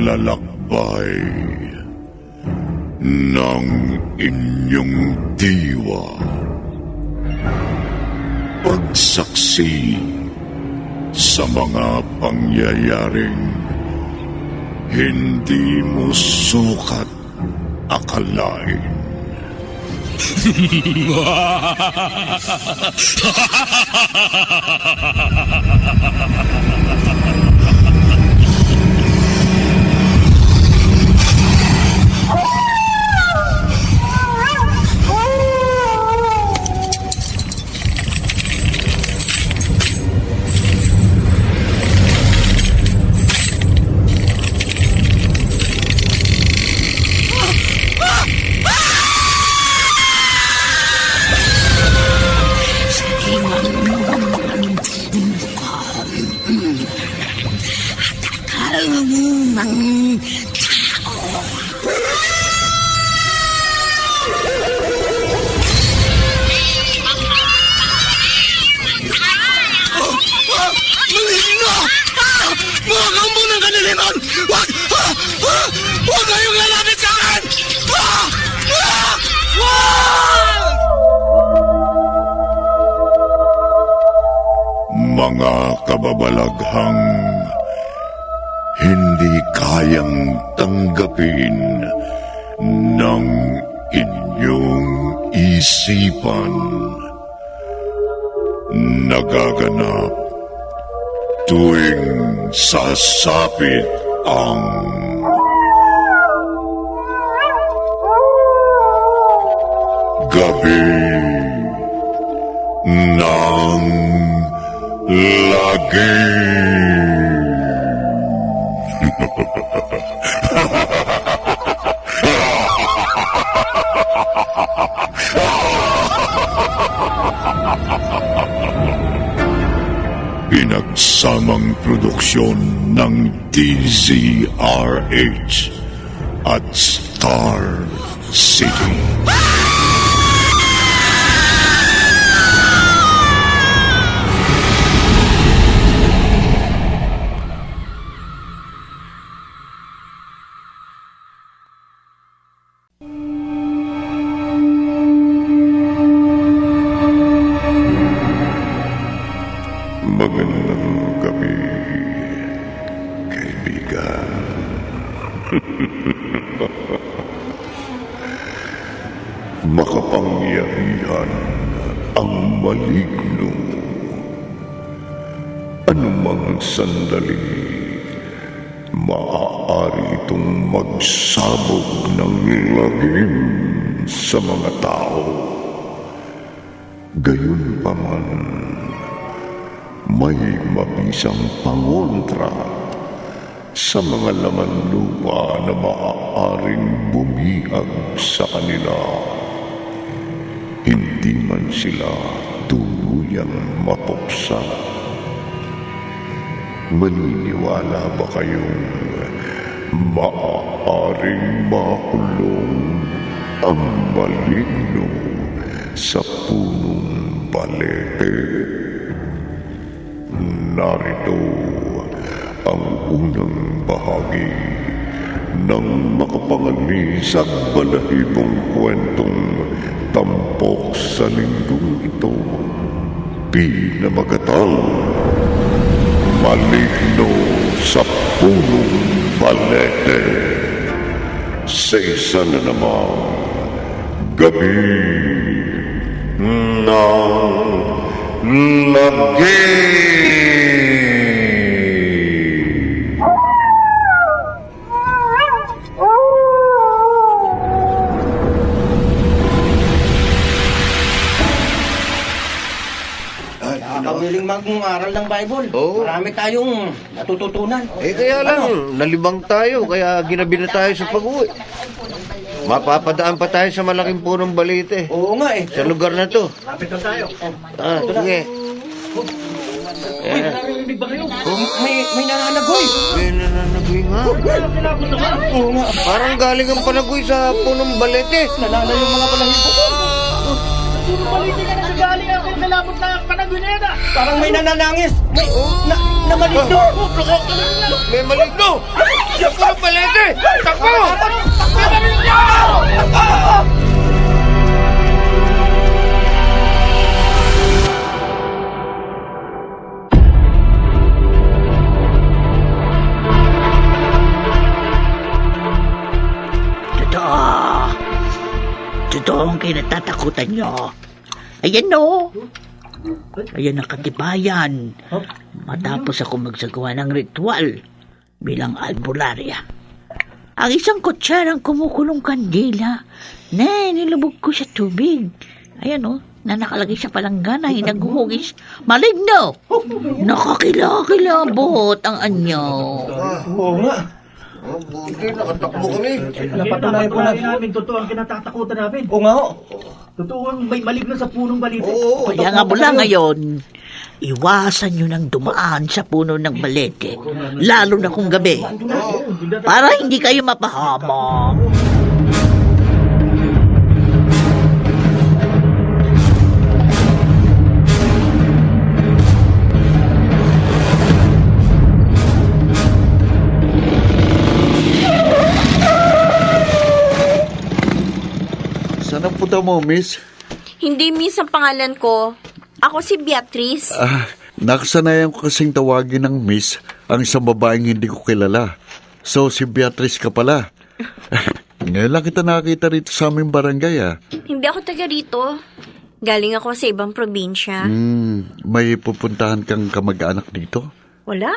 paglalakbay ng inyong diwa. Pagsaksi sa mga pangyayaring hindi mo sukat akalain. Huwag kayong lalapit sa akin! Mga kababalaghang hindi kayang tanggapin ng inyong isipan. Nagaganap tuwing sasapit ang gabi ng lagi. Pinagsamang produksyon ng DZRH at Star City. Magandang gabi, kaibigan. Makapangyarihan ang maligno. Anumang sandali, maaari itong magsabog ng lagim sa mga tao. Gayunpaman, may mabisang pangontra sa mga laman lupa na maaaring bumiag sa kanila. Hindi man sila tuluyang mapuksa. Maniniwala ba kayong maaaring makulong ang maligno sa punong balete? Narito ang unang bahagi ng makapanganisang balahibong kwentong tampok sa linggong ito. Pinamagatang Maligno sa Punong Balete. Sa isa na namang gabi ng lagi. Nakakamiling mag-aral ng Bible. Oo. Marami tayong natututunan. Kaya lang, nalibang tayo, kaya ginabi na tayo sa pag-uwi. Mapapadaan pa tayo sa malaking punong balite. Oo nga eh. Sa lugar na to. Lapit na tayo. Sige. Narinig ba kayo? May nananagoy. May nananagoy nga. Oo nga. Parang galing ang panagoy sa punong balete. Nalala yung mga balahibo ko. Puro baliti ka na sa galing ako yung nalabot na panagoy na yan ah. Parang may nananangis. na maligno! May maligno! Sa punong balete! Takbo! Totoo ang kinatatakutan nyo. Ayan no. Ayan ang katibayan. Matapos ako magsagawa ng ritual bilang albularya. Ang isang kutsarang kumukulong kandila na nilubog ko sa tubig. Ayan o, na nakalagay sa palanggana ay naghugis. Maligno! Nakakilabot ang anyo. Oo nga. Buti, nakatakbo kami. Napatunayan po natin. Totoo ang kinatatakutan namin. Oo nga ho. Totoo ang may maligno sa punong balite. Oo, Kaya nga mula ngayon, iwasan nyo nang dumaan sa puno ng balete, lalo na kung gabi, para hindi kayo mapahamak. Saan ang punta mo, miss? Hindi miss ang pangalan ko. Ako si Beatrice. Nakasanayan ko kasing tawagin ng miss ang isang babaeng hindi ko kilala. So, si Beatrice ka pala. Ngayon lang kita nakakita rito sa aming barangay, Hindi ako taga rito. Galing ako sa ibang probinsya. May pupuntahan kang kamag-anak dito? Wala.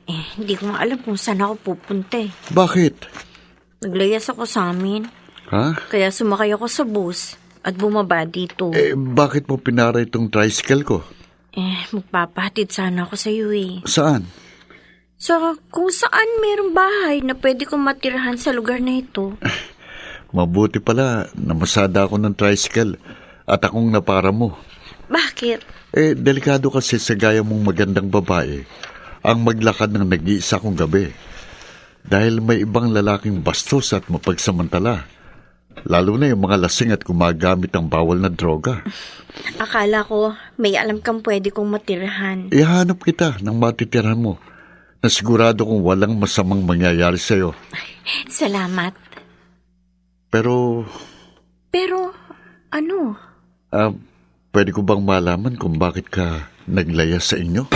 Hindi ko nga alam kung saan ako pupunta eh. Bakit? Naglayas ako sa amin. Ha? Kaya sumakay ako sa bus at bumaba dito. Bakit mo pinara itong tricycle ko? Magpapahatid sana ako sa iyo eh. Saan? So, kung saan merong bahay na pwede kong matirahan sa lugar na ito. Mabuti pala, namasada ako ng tricycle at akong napara mo. Bakit? Delikado kasi sa gaya mong magandang babae ang maglakad ng nag-iisa kong gabi. Dahil may ibang lalaking bastos at mapagsamantala. Lalo na yung mga lasing at gumagamit ng bawal na droga. Akala ko may alam kang pwede kong matirahan. Ihanap kita ng matitirahan mo na sigurado kong walang masamang mangyayari sa'yo. Salamat. Pero, ano? pwede ko bang malaman kung bakit ka naglaya sa inyo?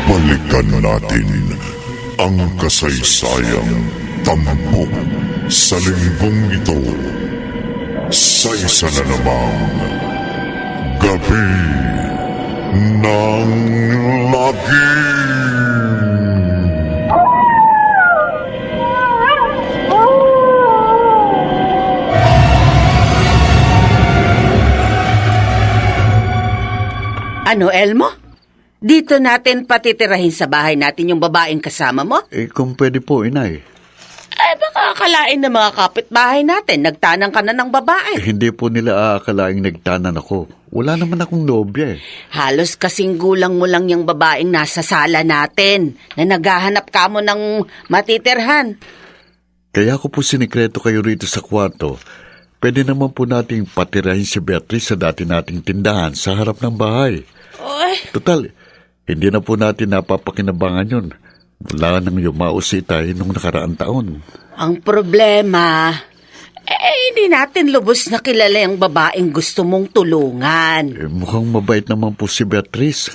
Balikan natin ang kasaysayang tampok sa linggong ito sa isa na namang Gabi ng Lagim. Ano, Elmo? Dito natin patitirahin sa bahay natin yung babaeng kasama mo? Kung pwede po, inay. Baka akalain ng mga kapitbahay natin, nagtanang ka na ng babae. Hindi po nila aakalaing nagtanan ako. Wala naman akong nobya Halos kasing gulang mo lang yung babaeng nasa sala natin, na naghahanap ka mo ng matitirhan. Kaya ko po sinikreto kayo rito sa kwarto. Pwede naman po nating patirahin si Beatrice sa dati nating tindahan sa harap ng bahay. Total, hindi na po natin napapakinabangan yun. Wala nang yumao si Itay nung nakaraang taon. Ang problema, hindi natin lubos na kilala yung babaeng gusto mong tulungan. Mukhang mabait naman po si Beatrice.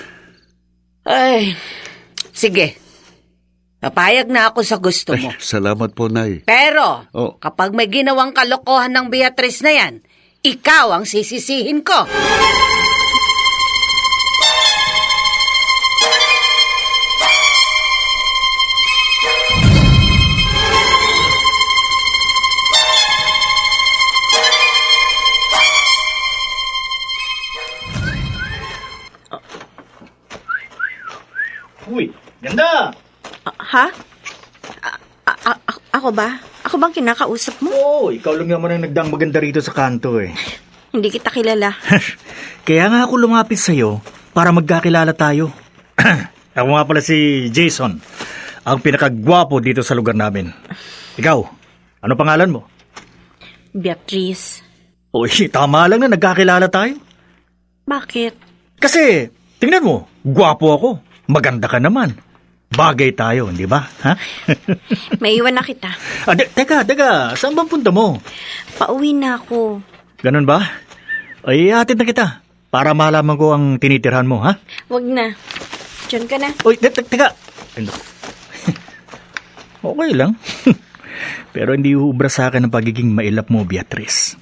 Sige. Papayag na ako sa gusto mo. Salamat po, Nay. Pero, Oh. kapag may ginawang kalokohan ng Beatrice na yan, ikaw ang sisisihin ko. Uy, ganda! Ha? Ako ba? Ako bang kinakausap mo? Oo, ikaw lang naman ang nagdang maganda rito sa kanto eh. Hindi kita kilala. Kaya nga ako lumapit sa'yo para magkakilala tayo. Ako nga pala si Jason, ang pinakagwapo dito sa lugar namin. Ikaw, ano pangalan mo? Beatrice. Uy, tama lang na nagkakilala tayo. Bakit? Kasi, tingnan mo, gwapo ako. Maganda ka naman. Bagay tayo, hindi ba? Ha? Maiwan na kita. Teka, saan bang punta mo? Pauwi na ako. Ganun ba? Ay, hatid na kita. Para malaman ko ang tinitirhan mo, ha? Wag na. Diyan ka na. Uy, teka. Ay, naku. Okay lang. Pero hindi uubra sa akin ang pagiging mailap mo, Beatrice.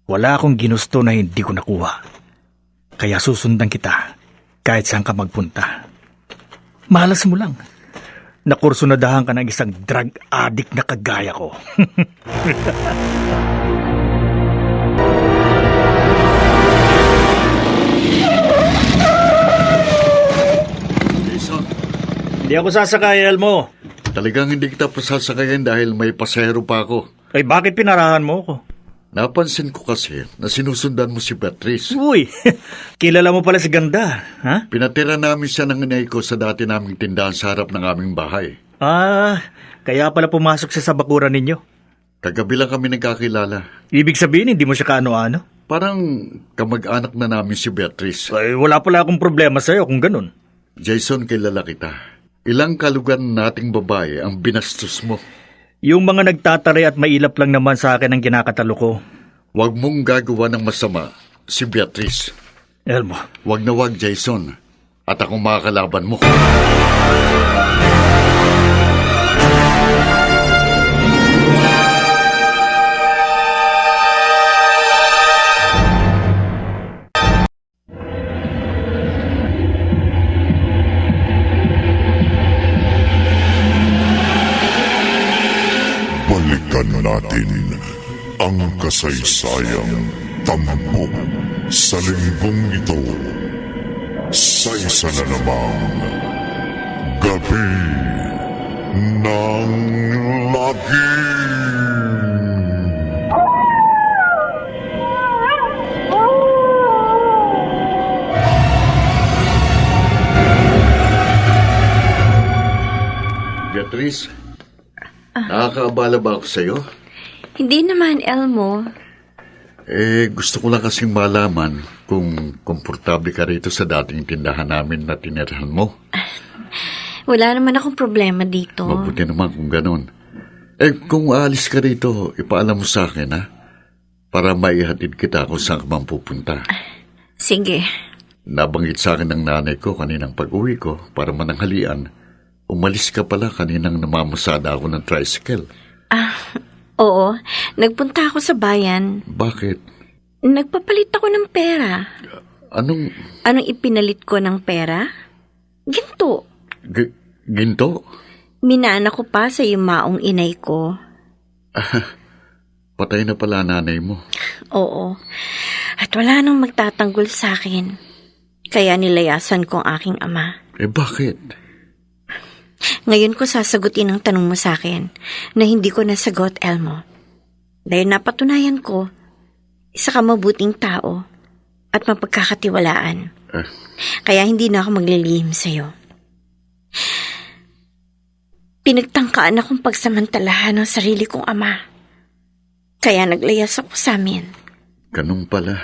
Wala akong ginusto na hindi ko nakuha. Kaya susundan kita kahit saan ka magpunta. Malas mo lang. Nakursunadahan ka ng isang drug addict na kagaya ko. Jason, Hindi ako sasakay, Elmo. talagang hindi kita pasasakayin dahil may pasahero pa ako. Ay, bakit pinarahan mo ako? Napansin ko kasi na sinusundan mo si Beatrice. Uy, kilala mo pala si Ganda, ha? Pinatira namin siya ng inay ko sa dati naming tindahan sa harap ng aming bahay. Kaya pala pumasok siya sa bakuran ninyo. Kagabi lang kami nagkakilala. Ibig sabihin, hindi mo siya kaano-ano? Parang kamag-anak na namin si Beatrice. Ay, wala pala akong problema sa'yo kung ganun. Jason, kilala kita. Ilang kalugan nating babae ang binastos mo. Yung mga nagtatari at mailap lang naman sa akin ang kinakatalo ko. Huwag mong gagawa ng masama si Beatrice. Elmo, Huwag na huwag, Jason. At akong makakalaban mo. Balikan natin ang kasaysayang tampok sa linggong ito sa isa na namang Gabi ng Lagim. Beatrice, nakakaabala ba ako sa'yo? Hindi naman, Elmo. Gusto ko lang kasing malaman kung komportable ka rito sa dating tindahan namin na tinirahan mo. Wala naman akong problema dito. Mabuti naman kung ganun. Kung aalis ka rito, ipaalam mo sa akin, ha? Para maihatid kita kung saan ka man pupunta. Sige. Nabanggit sa akin ng nanay ko kaninang pag-uwi ko para mananghalian. Umalis ka pala kaninang namamasada ako ng tricycle. Oo. Nagpunta ako sa bayan. Bakit? Nagpapalit ako ng pera. Anong Anong ipinalit ko ng pera? Ginto. ginto? Minana ko pa sa yumaong inay ko. Patay na pala nanay mo. Oo. At wala nang magtatanggol sa akin. Kaya nilayasan ko ang aking ama. Bakit? Ngayon ko sasagutin ang tanong mo sa akin na hindi ko nasagot, Elmo. Dahil napatunayan ko, isa ka mabuting tao at mapagkakatiwalaan. Kaya hindi na ako maglilihim sa'yo. Pinagtangkaan akong pagsamantalahan ng sarili kong ama. Kaya naglayas ako sa amin. Ganun pala.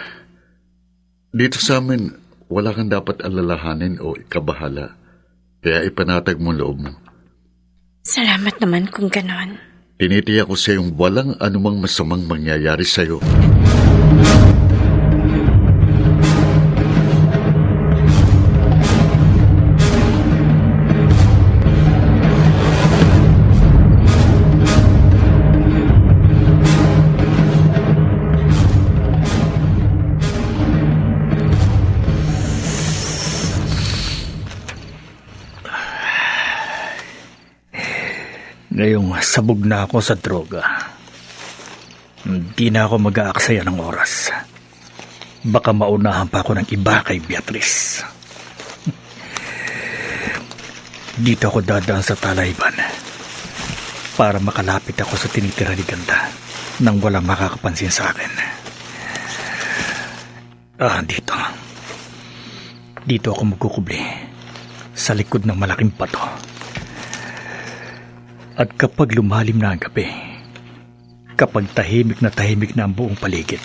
Dito sa amin, wala kang dapat alalahanin o ikabahala. Kaya ipanatag mo loob mo. Salamat naman kung ganon. Tinitiyak ko sa iyong walang anumang masamang mangyayari sa iyo. ngayong sabog na ako sa droga, hindi na ako mag-aaksaya ng oras. Baka maunahan pa ako ng iba kay Beatrice. Dito ako dadaan sa Talayban para makalapit ako sa tinitira ni Ganda nang walang makakapansin sa akin. Dito. Dito ako magkukubli. Sa likod ng malaking bato. At kapag lumalim na ang gabi, kapag tahimik na ang buong paligid,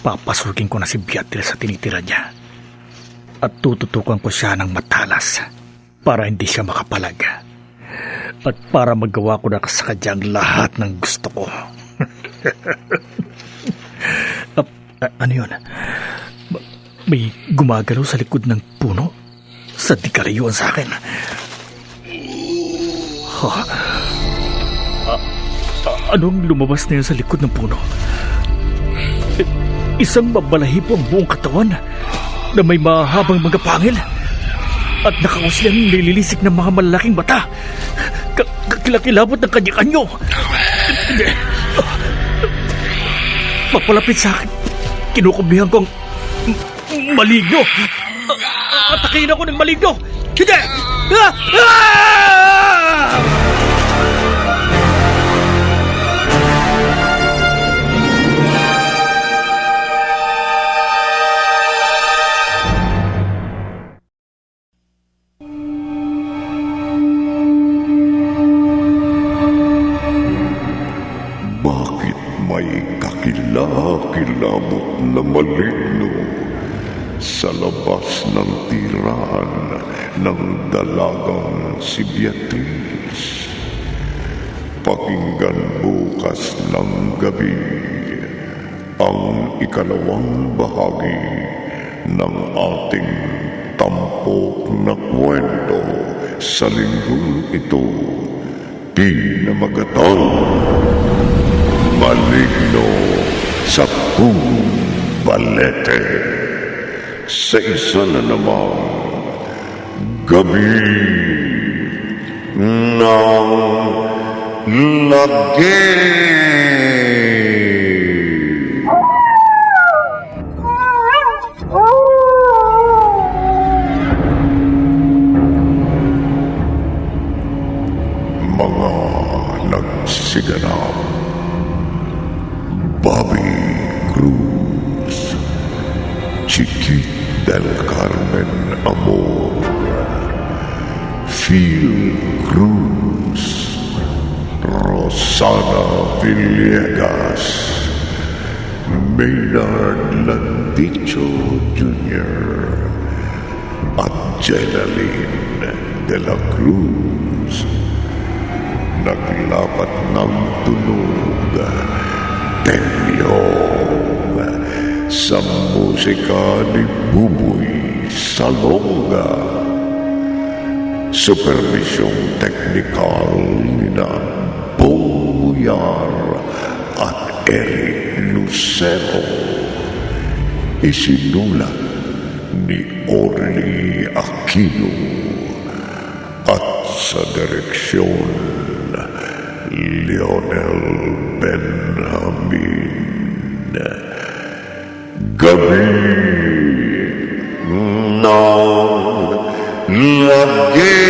papasukin ko na si Beatrice sa tinitira niya. At tututukan ko siya ng matalas para hindi siya makapalag. At para magawa ko na sa kanya ang lahat ng gusto ko. Ano yun? May gumagalaw sa likod ng puno? Sa di karayuan sa akin. Anong lumabas na yun sa likod ng puno? Isang mabalahibo ang buong katawan na may mahabang mga pangil at nakausli ang nililisik ng mga malalaking mata. Kakilakilabot ng kanya-kanyo. Papalapit sa akin. Kinukublihan kong maligno. Atakin ako ng maligno. Hindi! Bakit may kakilakilabot na maligno sa labas ng tirahan ng dalagang si Beatrice? Pakinggan bukas ng gabi ang ikalawang bahagi ng ating tampok na kwento sa linggong ito. Pinamagatang Maligno sa Balete sa isa na namang gabi ng lagi. Mga nagsiganap: Bobby Cruz, Chiquit del Carmen Amor, Phil Cruz, Rosana Villegas, Maynard Landicho Jr., at Jenaline de la Cruz. Naglapat ng tunog Tenyong sa musika ni Buboy Salonga. Supervisyong teknikal ni Bong Muyar at Eric Lucero. Isinulat ni Orly Aquino at sa direksyon Lionel Benjamin. Gabi ng lagi.